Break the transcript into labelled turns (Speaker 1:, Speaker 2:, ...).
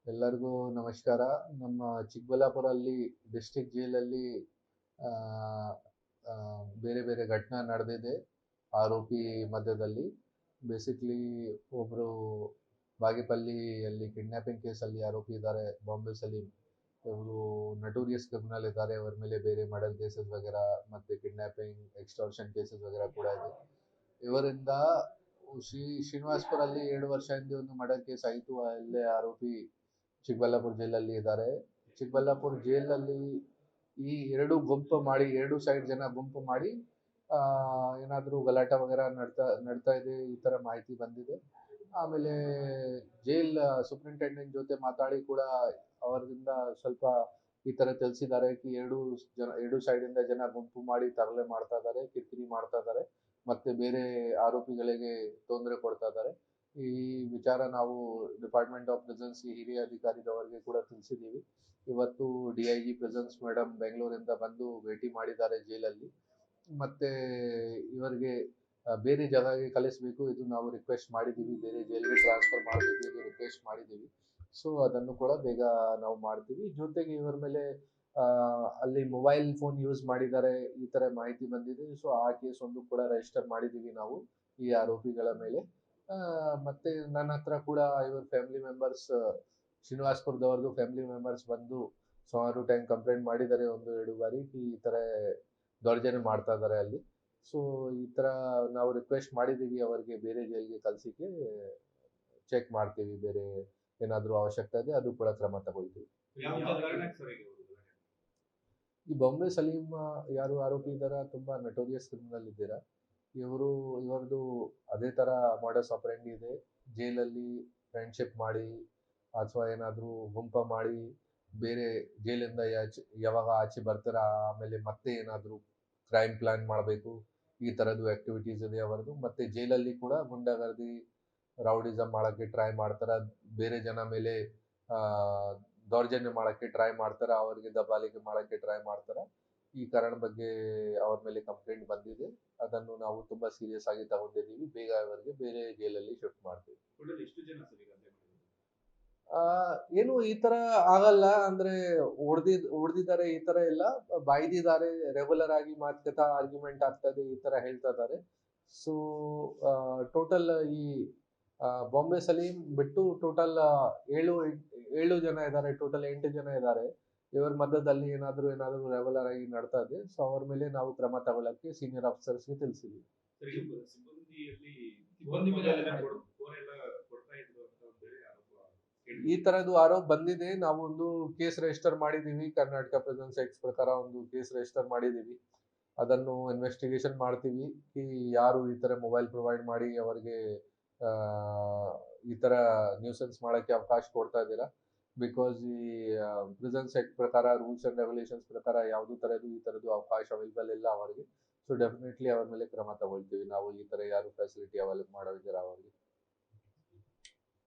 Speaker 1: ಎಲ್ಲರಿಗೂ ನಮಸ್ಕಾರ. ನಮ್ಮ ಚಿಕ್ಕಬಳ್ಳಾಪುರಲ್ಲಿ ಡಿಸ್ಟ್ರಿಕ್ಟ್ ಜೈಲಲ್ಲಿ ಆ, ಆ, ಬೇರೆ ಬೇರೆ ಘಟನೆ ನಡೆದಿದೆ ಆರೋಪಿ ಮಧ್ಯದಲ್ಲಿ. ಬೇಸಿಕ್ಲಿ ಒಬ್ಬರು ಬಾಗೇಪಲ್ಲಿಯಲ್ಲಿ ಕಿಡ್ನ್ಯಾಪಿಂಗ್ ಕೇಸಲ್ಲಿ ಆರೋಪಿ ಇದ್ದಾರೆ, ಬಾಂಬೆ ಸಲೀಂ. ಇವರು ನಟೋರಿಯಸ್ ಕ್ರಿಮಿನಲ್ ಇದ್ದಾರೆ. ಅವರ ಮೇಲೆ ಬೇರೆ ಮರ್ಡರ್ ಕೇಸಸ್ ವಗೇರಾ ಮತ್ತು ಕಿಡ್ನ್ಯಾಪಿಂಗ್ ಎಕ್ಸ್ಟಾರ್ಷನ್ ಕೇಸಸ್ ವಗೇರಾ ಕೂಡ ಇದೆ. ಇವರಿಂದ ಶ್ರೀನಿವಾಸ್ಪುರಲ್ಲಿ 7 ವರ್ಷ ಹಿಂದೆ ಒಂದು ಮರ್ಡರ್ ಕೇಸ್ ಆಯಿತು. ಅಲ್ಲೇ ಆರೋಪಿ ಚಿಕ್ಕಬಳ್ಳಾಪುರ ಜೈಲಲ್ಲಿ ಇದ್ದಾರೆ. ಚಿಕ್ಕಬಳ್ಳಾಪುರ ಜೈಲಲ್ಲಿ ಈ ಎರಡು ಸೈಡ್ ಜನ ಗುಂಪು ಮಾಡಿ ಏನಾದರೂ ಗಲಾಟೆ ವಗೇರಾ ನಡ್ತಾ ಇದೆ, ಈ ಥರ ಮಾಹಿತಿ ಬಂದಿದೆ. ಆಮೇಲೆ ಜೈಲ್ ಸೂಪ್ರಿಂಟೆಂಡೆಂಟ್ ಜೊತೆ ಮಾತಾಡಿ ಕೂಡ ಅವರಿಂದ ಸ್ವಲ್ಪ ಈ ಥರ ತಿಳಿಸಿದ್ದಾರೆ ಕಿ ಎರಡು ಸೈಡಿಂದ ಜನ ಗುಂಪು ಮಾಡಿ ತರಲೆ ಮಾಡ್ತಾ ಇದ್ದಾರೆ, ಕಿರಿಕಿರಿ ಮಾಡ್ತಾ ಇದ್ದಾರೆ, ಮತ್ತೆ ಬೇರೆ ಆರೋಪಿಗಳಿಗೆ ತೊಂದರೆ ಕೊಡ್ತಾ ಇದ್ದಾರೆ. ಈ ವಿಚಾರ ನಾವು ಡಿಪಾರ್ಟ್ಮೆಂಟ್ ಆಫ್ ಪ್ರಿಸನ್ಸ್ ಹಿರಿಯ ಅಧಿಕಾರಿದವರಿಗೆ ಕೂಡ ತಿಳಿಸಿದ್ದೀವಿ. ಇವತ್ತು DIG ಪ್ರಿಸನ್ಸ್ ಮೇಡಮ್ ಬೆಂಗಳೂರಿಂದ ಬಂದು ಭೇಟಿ ಮಾಡಿದ್ದಾರೆ ಜೈಲಲ್ಲಿ. ಮತ್ತೆ ಇವರಿಗೆ ಬೇರೆ ಜಾಗಕ್ಕೆ ಕಳಿಸ್ಬೇಕು, ಇದು ನಾವು ರಿಕ್ವೆಸ್ಟ್ ಮಾಡಿದ್ದೀವಿ. ಬೇರೆ ಜೈಲಿಗೆ ಟ್ರಾನ್ಸ್ಫರ್ ಮಾಡಬೇಕು, ಇದು ರಿಕ್ವೆಸ್ಟ್ ಮಾಡಿದ್ದೀವಿ. ಸೊ ಅದನ್ನು ಕೂಡ ಬೇಗ ನಾವು ಮಾಡ್ತೀವಿ. ಜೊತೆಗೆ ಇವರ ಮೇಲೆ ಅಲ್ಲಿ ಮೊಬೈಲ್ ಫೋನ್ ಯೂಸ್ ಮಾಡಿದ್ದಾರೆ, ಈ ಥರ ಮಾಹಿತಿ ಬಂದಿದೆ. ಸೊ ಆ ಕೇಸ್ ಒಂದು ಕೂಡ ರಿಜಿಸ್ಟರ್ ಮಾಡಿದ್ದೀವಿ ನಾವು ಈ ಆರೋಪಿಗಳ ಮೇಲೆ. ಮತ್ತೆ ನನ್ನ ಹತ್ರ ಕೂಡ ಇವ್ರ ಫ್ಯಾಮಿಲಿ ಮೆಂಬರ್ಸ್, ಶ್ರೀನಿವಾಸ್ಪುರದವ್ರದ್ದು ಫ್ಯಾಮಿಲಿ ಮೆಂಬರ್ಸ್ ಬಂದು ಸುಮಾರು ಟೈಮ್ ಕಂಪ್ಲೇಂಟ್ ಮಾಡಿದ್ದಾರೆ, 1-2 ಬಾರಿ ಈ ಥರ ದೌರ್ಜನ್ಯ ಮಾಡ್ತಾ ಇದ್ದಾರೆ ಅಲ್ಲಿ. ಸೊ ಈ ಥರ ನಾವು ರಿಕ್ವೆಸ್ಟ್ ಮಾಡಿದ್ದೀವಿ ಅವರಿಗೆ ಬೇರೆ ಜೈಲಿಗೆ ಕಳಿಸಿಕೆ. ಚೆಕ್ ಮಾಡ್ತೀವಿ, ಬೇರೆ ಏನಾದರೂ ಅವಶ್ಯಕತೆ ಇದೆ ಅದು ಕೂಡ ಕ್ರಮ ತಗೊಳ್ತೀವಿ. ಈ ಬಾಂಬೆ ಸಲೀಂ ಯಾರು ಆರೋಪಿ ಇದ್ದಾರ, ತುಂಬಾ ನಟೋರಿಯಸ್ ಕ್ರಿಮಿನಲ್ ಇದ್ದೀರಾ. ಇವರದು ಅದೇ ತರ ಮಾಡಸ್ ಆಪರೆಂಡಿ ಇದೆ. ಜೈಲಲ್ಲಿ ಫ್ರೆಂಡ್ಶಿಪ್ ಮಾಡಿ ಅಥವಾ ಏನಾದರೂ ಗುಂಪ ಮಾಡಿ ಬೇರೆ ಜೈಲಿಂದ ಯಾವಾಗ ಆಚೆ ಬರ್ತಾರ ಆಮೇಲೆ ಮತ್ತೆ ಏನಾದರೂ ಕ್ರೈಮ್ ಪ್ಲಾನ್ ಮಾಡಬೇಕು, ಈ ಥರದ್ದು ಆಕ್ಟಿವಿಟೀಸ್ ಇದೆ ಅವರದು. ಮತ್ತೆ ಜೈಲಲ್ಲಿ ಕೂಡ ಗುಂಡಾಗರ್ದಿ ರೌಡಿಸಮ್ ಮಾಡೋಕ್ಕೆ ಟ್ರೈ ಮಾಡ್ತಾರೆ, ಬೇರೆ ಜನ ಮೇಲೆ ದೌರ್ಜನ್ಯ ಮಾಡೋಕ್ಕೆ ಟ್ರೈ ಮಾಡ್ತಾರೆ, ಅವರಿಗೆ ದಬ್ಬಾಳಿಕೆ ಮಾಡೋಕ್ಕೆ ಟ್ರೈ ಮಾಡ್ತಾರೆ. ಈ ಕಾರಣ ಬಗ್ಗೆ ಅವ್ರ ಮೇಲೆ ಕಂಪ್ಲೇಂಟ್ ಬಂದಿದೆ. ಅದನ್ನು ನಾವು ತುಂಬಾ ಸೀರಿಯಸ್ ಆಗಿ ತಗೊಂಡಿದ್ದೀವಿ. ಬೇಗ ಅವರಿಗೆ ಬೇರೆ ಜೈಲಲ್ಲಿ ಶಿಫ್ಟ್ ಮಾಡ್ತೀವಿ. ಏನು ಈ ತರ ಆಗಲ್ಲ ಅಂದ್ರೆ ಹೊಡೆದಿದ್ದಾರೆ ಈ ತರ ಎಲ್ಲ ಬಾಯ್ದಿದ್ದಾರೆ, ರೆಗ್ಯುಲರ್ ಆಗಿ ಮಾತುಕತೆ ಆರ್ಗ್ಯುಮೆಂಟ್ ಆಗ್ತದೆ, ಈ ತರ ಹೇಳ್ತಾ ಇದ್ದಾರೆ. ಸೊ ಟೋಟಲ್ ಈ ಬಾಂಬೆ ಸಲೀಂ ಬಿಟ್ಟು ಟೋಟಲ್ ಏಳು ಜನ ಇದ್ದಾರೆ, ಟೋಟಲ್ 8 ಜನ ಇದ್ದಾರೆ. ಇವರ ಮಧ್ಯದಲ್ಲಿ ಏನಾದರೂ ರೆಗ್ಯುಲರ್ ಆಗಿ ನಡ್ತಾ ಇದೆ. ಸೊ ಅವ್ರ ಮೇಲೆ ನಾವು ಕ್ರಮ ತಗೊಳ್ಳಕ್ಕೆ ಸೀನಿಯರ್ ಆಫೀಸರ್ಸ್ಗೆ ತಿಳಿಸಿದ್ವಿ. ಈ ತರದ್ದು ಆರೋಪ ಬಂದಿದೆ. ನಾವು ಒಂದು ಕೇಸ್ ರಿಜಿಸ್ಟರ್ ಮಾಡಿದೀವಿ, ಕರ್ನಾಟಕ ಪ್ರೆಸೆನ್ಸ್ ಆಕ್ಟ್ ಪ್ರಕಾರ ಒಂದು ಕೇಸ್ ರಿಜಿಸ್ಟರ್ ಮಾಡಿದೀವಿ. ಅದನ್ನು ಇನ್ವೆಸ್ಟಿಗೇಷನ್ ಮಾಡ್ತೀವಿ ಈ ಯಾರು ಈ ತರ ಮೊಬೈಲ್ ಪ್ರೊವೈಡ್ ಮಾಡಿ ಅವರಿಗೆ ಈ ತರ ನ್ಯೂಸೆನ್ಸ್ ಮಾಡಕ್ಕೆ ಅವಕಾಶ ಕೊಡ್ತಾ ಇದ್ದೀರಾ. ಬಿಕಾಸ್ ಈ ಪ್ರಿಸನ್ಸ್ ಆಕ್ಟ್ ಪ್ರಕಾರ, ರೂಲ್ಸ್ ಅಂಡ್ ರೆಗ್ಯುಲೇಷನ್ಸ್ ಪ್ರಕಾರ ಯಾವುದೂ ಈ ತರದ್ದು ಅವಕಾಶ ಅವೈಲೇಬಲ್ ಇಲ್ಲ ಅವರಿಗೆ. ಸೊ ಡೆಫಿನೆಟ್ಲಿ ಅವ್ರ ಮೇಲೆ ಕ್ರಮ ತಗೊಳ್ತೀವಿ ನಾವು. ಈ ತರ ಯಾರು ಫೆಸಿಲಿಟಿ ಅವೈಲೇಬಲ್ ಮಾಡೋದಿದ್ದೀರಾ ಅವರಿಗೆ.